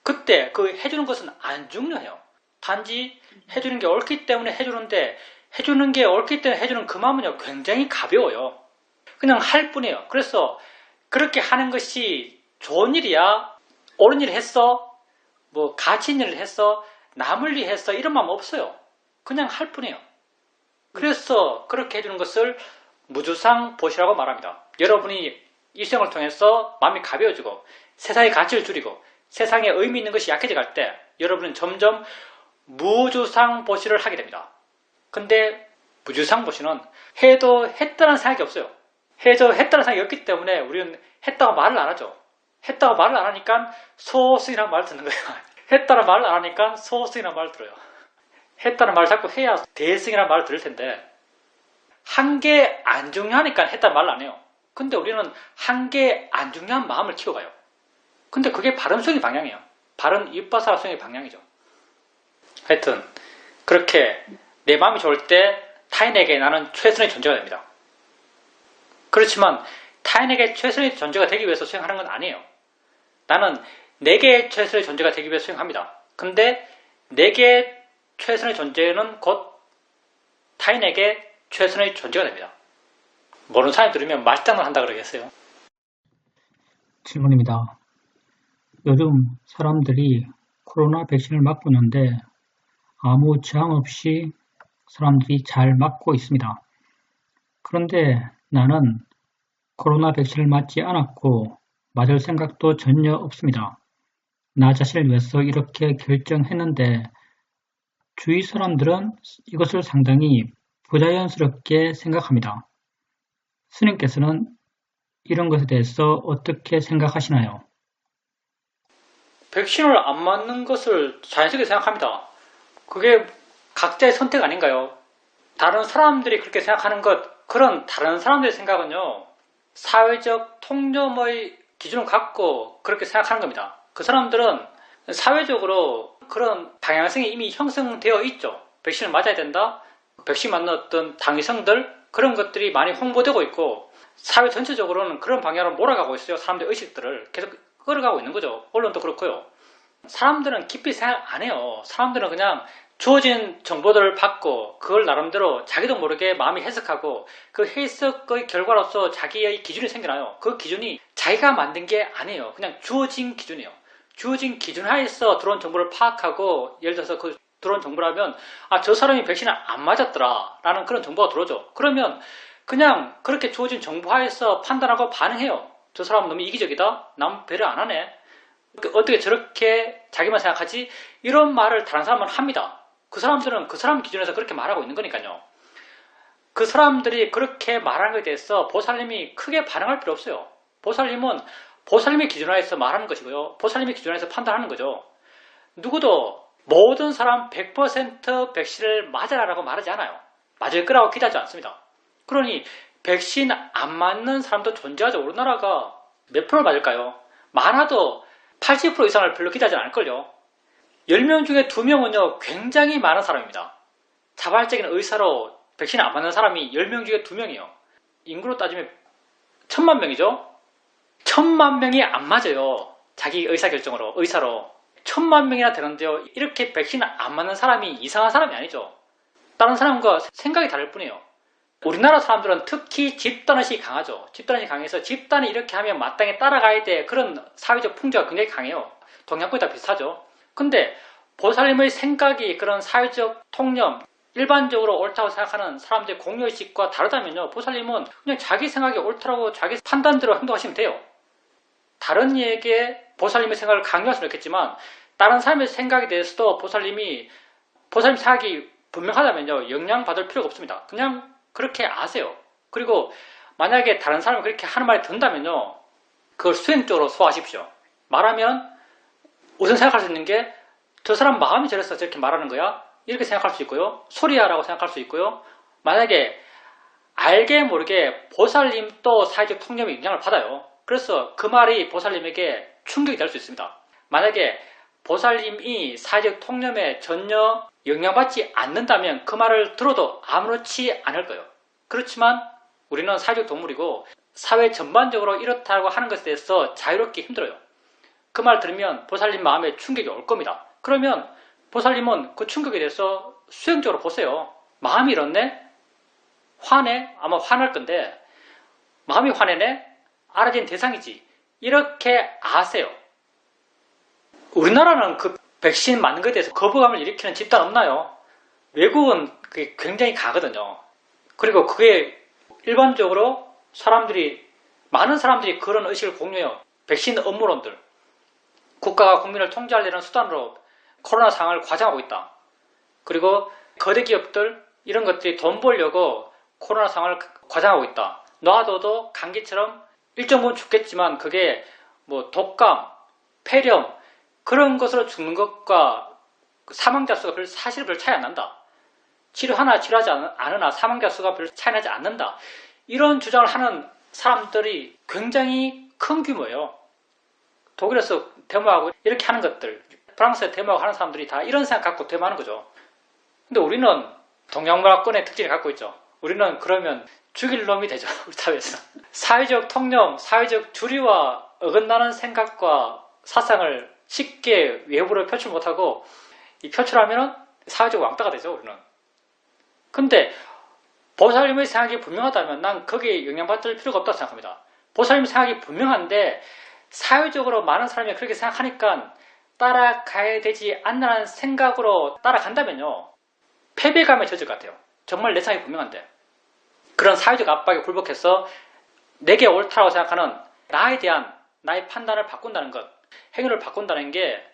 그때 그 해주는 것은 안 중요해요. 단지 해주는 게 옳기 때문에 해주는데 해주는 게 옳기 때문에 해주는 그 마음은요 굉장히 가벼워요. 그냥 할 뿐이에요. 그래서 그렇게 하는 것이 좋은 일이야, 옳은 일을 했어, 뭐 가치 있는 일을 했어, 남을 위해 했어 이런 마음 없어요. 그냥 할 뿐이에요. 그래서 그렇게 해주는 것을 무주상보시라고 말합니다. 여러분이 일생을 통해서 마음이 가벼워지고 세상의 가치를 줄이고 세상에 의미 있는 것이 약해져 갈 때 여러분은 점점 무주상보시를 하게 됩니다. 근데 무주상보시는 해도 했다는 생각이 없어요. 해도 했다는 생각이 없기 때문에 우리는 했다고 말을 안 하죠. 했다고 말을 안 하니까 소승이라는 말을 듣는 거예요. 했다는 말을 안 하니까 소승이라는 말을 들어요. 했다는 말을 자꾸 해야 대승이라는 말을 들을 텐데 한 게 안 중요하니까 했다는 말을 안 해요. 근데 우리는 한 게 안 중요한 마음을 키워가요. 근데 그게 바른 수행의 방향이에요. 바른 이빠사 수행의 방향이죠. 하여튼 그렇게 내 마음이 좋을 때 타인에게 나는 최선의 존재가 됩니다. 그렇지만 타인에게 최선의 존재가 되기 위해서 수행하는 건 아니에요. 나는 내게 최선의 존재가 되기 위해서 수행합니다. 근데 내게 최선의 존재는 곧 타인에게 최선의 존재가 됩니다. 모르는 사람이 들으면 말장난 한다 그러겠어요. 질문입니다. 요즘 사람들이 코로나 백신을 맞고 있는데 아무 저항 없이 사람들이 잘 맞고 있습니다. 그런데 나는 코로나 백신을 맞지 않았고 맞을 생각도 전혀 없습니다. 나 자신을 위해서 이렇게 결정했는데 주위 사람들은 이것을 상당히 부자연스럽게 생각합니다. 스님께서는 이런 것에 대해서 어떻게 생각하시나요? 백신을 안 맞는 것을 자연스럽게 생각합니다. 그게 각자의 선택 아닌가요? 다른 사람들이 그렇게 생각하는 것, 그런 다른 사람들의 생각은요, 사회적 통념의 기준을 갖고 그렇게 생각하는 겁니다. 그 사람들은 사회적으로 그런 방향성이 이미 형성되어 있죠. 백신을 맞아야 된다. 백신 맞는 어떤 당위성들, 그런 것들이 많이 홍보되고 있고, 사회 전체적으로는 그런 방향으로 몰아가고 있어요. 사람들의 의식들을 계속 끌어가고 있는 거죠. 언론도 그렇고요. 사람들은 깊이 생각 안 해요. 사람들은 그냥 주어진 정보들을 받고 그걸 나름대로 자기도 모르게 마음이 해석하고 그 해석의 결과로서 자기의 기준이 생겨나요. 그 기준이 자기가 만든 게 아니에요. 그냥 주어진 기준이에요. 주어진 기준 하에서 들어온 정보를 파악하고, 예를 들어서 그 들어온 정보라면 저 사람이 백신을 안 맞았더라 라는 그런 정보가 들어오죠. 그러면 그냥 그렇게 주어진 정보 하에서 판단하고 반응해요. 저 사람은 너무 이기적이다. 남 배려 안 하네. 어떻게 저렇게 자기만 생각하지? 이런 말을 다른 사람은 합니다. 그 사람들은 그 사람 기준에서 그렇게 말하고 있는 거니까요. 그 사람들이 그렇게 말하는 것에 대해서 보살님이 크게 반응할 필요 없어요. 보살님은 보살님의 기준하에서 말하는 것이고요. 보살님의 기준하에서 판단하는 거죠. 누구도 모든 사람 100% 백신을 맞아라라고 말하지 않아요. 맞을 거라고 기대하지 않습니다. 그러니 백신 안 맞는 사람도 존재하죠. 우리나라가 몇 프로 맞을까요? 많아도 80% 이상을 별로 기대하지 않을걸요. 10명 중에 2명은요, 굉장히 많은 사람입니다. 자발적인 의사로 백신을 안 맞는 사람이 10명 중에 2명이에요. 인구로 따지면 1000만 명이죠? 1000만 명이 안 맞아요. 자기 의사결정으로, 의사로. 1000만 명이나 되는데요, 이렇게 백신을 안 맞는 사람이 이상한 사람이 아니죠. 다른 사람과 생각이 다를 뿐이에요. 우리나라 사람들은 특히 집단의식이 강하죠. 집단의식이 강해서 집단이 이렇게 하면 마땅히 따라가야 돼. 그런 사회적 풍조가 굉장히 강해요. 동양권이 다 비슷하죠. 근데 보살님의 생각이 그런 사회적 통념, 일반적으로 옳다고 생각하는 사람들의 공유의식과 다르다면요, 보살님은 그냥 자기 생각이 옳다고 자기 판단대로 행동하시면 돼요. 다른 이에게 보살님의 생각을 강요할 수는 있겠지만 다른 사람의 생각에 대해서도 보살님 생각이 분명하다면요, 영향받을 필요가 없습니다. 그냥 그렇게 아세요. 그리고 만약에 다른 사람이 그렇게 하는 말이 든다면요, 그걸 수행적으로 소화하십시오. 말하면 우선 생각할 수 있는 게 저 사람 마음이 저래서 저렇게 말하는 거야? 이렇게 생각할 수 있고요. 소리야라고 생각할 수 있고요. 만약에 알게 모르게 보살님도 사회적 통념에 영향을 받아요. 그래서 그 말이 보살님에게 충격이 될 수 있습니다. 만약에 보살님이 사회적 통념에 전혀 영향받지 않는다면 그 말을 들어도 아무렇지 않을 거예요. 그렇지만 우리는 사회적 동물이고 사회 전반적으로 이렇다고 하는 것에 대해서 자유롭기 힘들어요. 그 말 들으면 보살님 마음에 충격이 올 겁니다. 그러면 보살님은 그 충격에 대해서 수행적으로 보세요. 마음이 이렇네? 화내? 아마 화날 건데 마음이 화내네? 알아진 대상이지. 이렇게 아세요. 우리나라는 그 백신 맞는 것에 대해서 거부감을 일으키는 집단 없나요? 외국은 그게 굉장히 강하거든요. 그리고 그게 일반적으로 많은 사람들이 그런 의식을 공유해요. 백신 음모론들. 국가가 국민을 통제하려는 수단으로 코로나 상황을 과장하고 있다. 그리고 거대 기업들, 이런 것들이 돈 벌려고 코로나 상황을 과장하고 있다. 놔둬도 감기처럼 일정 부분 죽겠지만 그게 뭐 독감, 폐렴, 그런 것으로 죽는 것과 사망자 수가 사실 별 차이 안 난다. 치료하나 치료하지 않으나 사망자 수가 별 차이 나지 않는다. 이런 주장을 하는 사람들이 굉장히 큰 규모예요. 독일에서 데모하고 이렇게 하는 것들, 프랑스에 데모하고 하는 사람들이 다 이런 생각 갖고 데모하는 거죠. 근데 우리는 동양문화권의 특징을 갖고 있죠. 우리는 그러면 죽일 놈이 되죠. 우리 사회에서. 사회적 통념, 사회적 주류와 어긋나는 생각과 사상을 쉽게 외부로 표출 못하고 이 표출하면 사회적 왕따가 되죠. 우리는. 근데 보살님의 생각이 분명하다면 난 거기에 영향받을 필요가 없다고 생각합니다. 보살님의 생각이 분명한데 사회적으로 많은 사람이 그렇게 생각하니까 따라가야 되지 않나라는 생각으로 따라간다면요, 패배감에 젖을 것 같아요. 정말 내 생각이 분명한데 그런 사회적 압박에 굴복해서 내게 옳다고 생각하는 나에 대한 나의 판단을 바꾼다는 것, 행위를 바꾼다는 게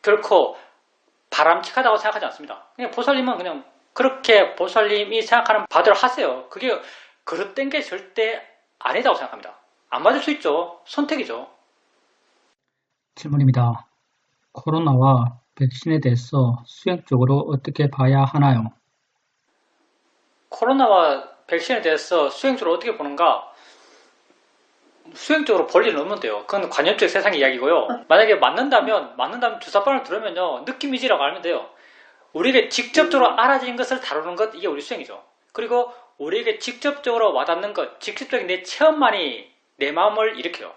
결코 바람직하다고 생각하지 않습니다. 그냥 보살님은 그냥 그렇게 보살님이 생각하는 바대로 하세요. 그게 그릇된 게 절대 아니다고 생각합니다. 안 맞을 수 있죠. 선택이죠. 질문입니다. 코로나와 백신에 대해서 수행적으로 어떻게 봐야 하나요? 코로나와 백신에 대해서 수행적으로 어떻게 보는가? 수행적으로 볼 일은 없는데요. 그건 관념적 세상의 이야기고요. 만약에 맞는다면 주사바늘 들으면요. 느낌이지라고 알면 돼요. 우리에게 직접적으로 알아진 것을 다루는 것, 이게 우리 수행이죠. 그리고 우리에게 직접적으로 와닿는 것, 직접적인 내 체험만이 내 마음을 일으켜요.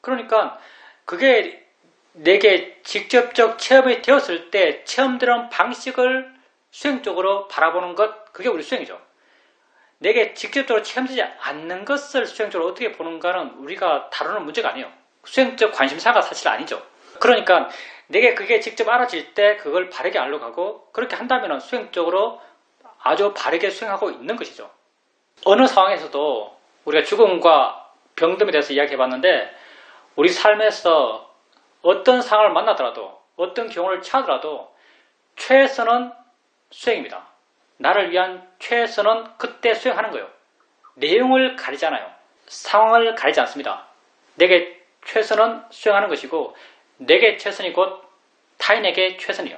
그러니까 그게 내게 직접적 체험이 되었을 때 체험되는 방식을 수행적으로 바라보는 것, 그게 우리 수행이죠. 내게 직접적으로 체험되지 않는 것을 수행적으로 어떻게 보는가는 우리가 다루는 문제가 아니에요. 수행적 관심사가 사실 아니죠. 그러니까 내게 그게 직접 알아질 때 그걸 바르게 알러 가고 그렇게 한다면 수행적으로 아주 바르게 수행하고 있는 것이죠. 어느 상황에서도 우리가 죽음과 병듦에 대해서 이야기해봤는데 우리 삶에서 어떤 상황을 만나더라도 어떤 경우를 처하더라도 최선은 수행입니다. 나를 위한 최선은 그때 수행하는 거예요. 내용을 가리지 않아요. 상황을 가리지 않습니다. 내게 최선은 수행하는 것이고 내게 최선이 곧 타인에게 최선이에요.